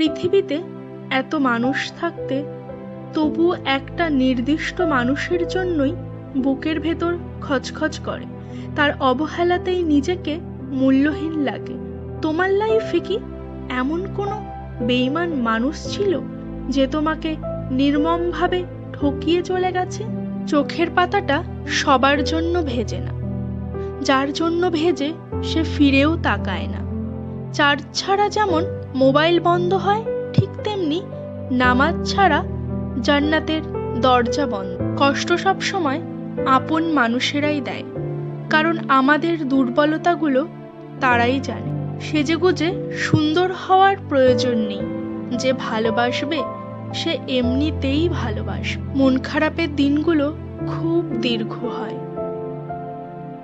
পৃথিবীতে এত মানুষ থাকতে তবু একটা নির্দিষ্ট মানুষের জন্যই বুকের ভেতর খচখচ করে, তার অবহেলাতেই নিজেকে মূল্যহীন লাগে। তোমার লাইফে কি এমন কোনো বেঈমান মানুষ ছিল যে তোমাকে নির্মমভাবে ঠকিয়ে চলে গেছে? চোখের পাতাটা সবার জন্য ভেজে না, যার জন্য ভেজে সে ফিরেও তাকায় না। চার্জ ছাড়া যেমন মোবাইল বন্ধ হয়, ঠিক তেমনি নামাজ ছাড়া জান্নাতের দরজা বন্ধ। কষ্ট সব সময় আপন মানুষেরাই দেয়, কারণ আমাদের দুর্বলতাগুলো তারাই জানে। সেজেগুজে সুন্দর হওয়ার প্রয়োজন নেই, যে ভালোবাসবে সে এমনিতেই ভালোবাসবে। মন খারাপের দিনগুলো খুব দীর্ঘ হয়,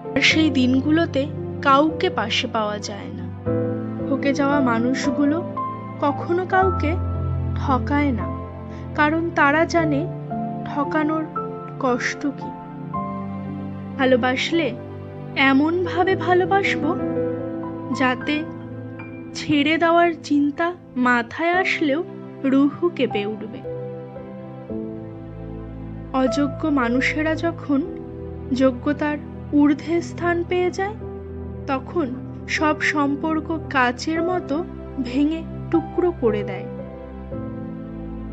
আর সেই দিনগুলোতে কাউকে পাশে পাওয়া যায় না। ঠকে যাওয়া মানুষগুলো কখনো কাউকে ঠকায় না, কারণ তারা জানে ঠকানোর কষ্ট কি। ভালোবাসলে এমনভাবে ভালোবাসবো যাতে ছেড়ে দেওয়ার চিন্তা মাথায় আসলেও রুহু কেঁপে উঠবে। অযোগ্য মানুষেরা যখন যোগ্যতার ঊর্ধ্বে স্থান পেয়ে যায়, তখন সব সম্পর্ক কাচের মতো ভেঙে টুকরো করে দেয়।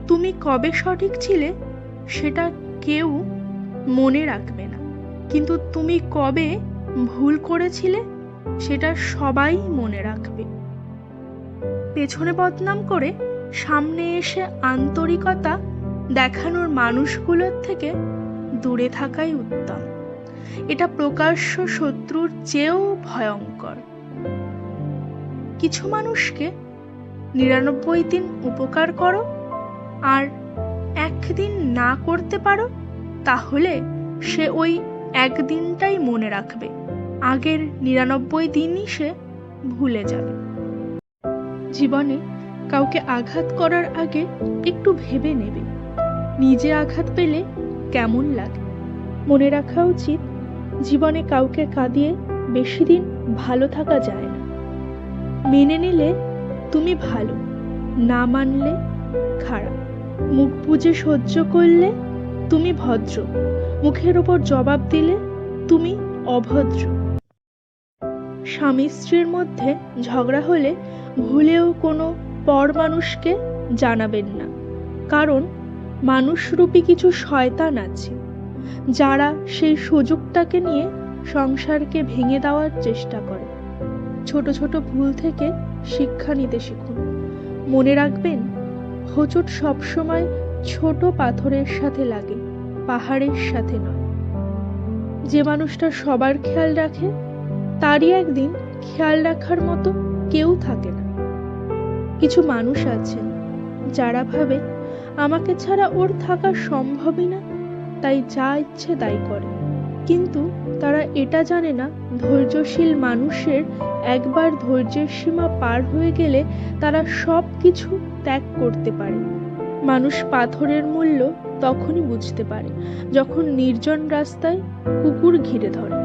তুমি কবে সঠিক ছিলে সেটা কেউ মনে রাখবে না, কিন্তু তুমি কবে ভুল করেছিলে সেটা সবাই মনে রাখবে। পেছনে বদনাম করে সামনে এসে আন্তরিকতা দেখানোর মানুষগুলোর থেকে দূরে থাকাই উত্তম। এটা প্রকাশ্য শত্রুর চেয়েও ভয়ঙ্কর। কিছু মানুষকে ৯৯ দিন উপকার করো, আর একদিন না করতে পারো, তাহলে সে ওই একদিনটাই মনে রাখবে, আগের ৯৯ দিনই সে ভুলে যাবে। জীবনে কাউকে আঘাত করার আগে একটু ভেবে নেবে নিজে আঘাত পেলে কেমন লাগে। মনে রাখা উচিত, জীবনে কাউকে কাঁদিয়ে বেশি দিন ভালো থাকা যায় না। মেনে নিলে তুমি ভালো, না মানলে খারাপ। মুখ বুজে সহ্য করলে তুমি ভদ্র, মুখের ওপর জবাব দিলে তুমি অভদ্র। স্বামী স্ত্রীর মধ্যে ঝগড়া হলে ভুলেও কোনো পর মানুষকে জানাবেন না, কারণ মানুষরূপী কিছু শয়তান আছে যারা সেই সুযোগটাকে নিয়ে সংসারকে ভেঙে দেওয়ার চেষ্টা করে। ছোট ছোট ভুল থেকে শিক্ষা নিতে শিখুন। মনে রাখবেন, হোঁচট সবসময় ছোট পাথরের সাথে লাগে, পাহাড়ের সাথে নয়। যে মানুষটা সবার খেয়াল রাখে, তারই একদিন খেয়াল রাখার মতো কেউ থাকে না। কিছু মানুষ আছেন যারা ভাবে আমাকে ছাড়া ওর থাকা সম্ভবই না, তাই যা ইচ্ছে তাই করে। কিন্তু তারা এটা জানে না, ধৈর্যশীল মানুষের একবার ধৈর্যের সীমা পার হয়ে গেলে তারা সব কিছু ত্যাগ করতে পারে। মানুষ পাথরের মূল্য তখনই বুঝতে পারে যখন নির্জন রাস্তায় কুকুর ঘিরে ধরে।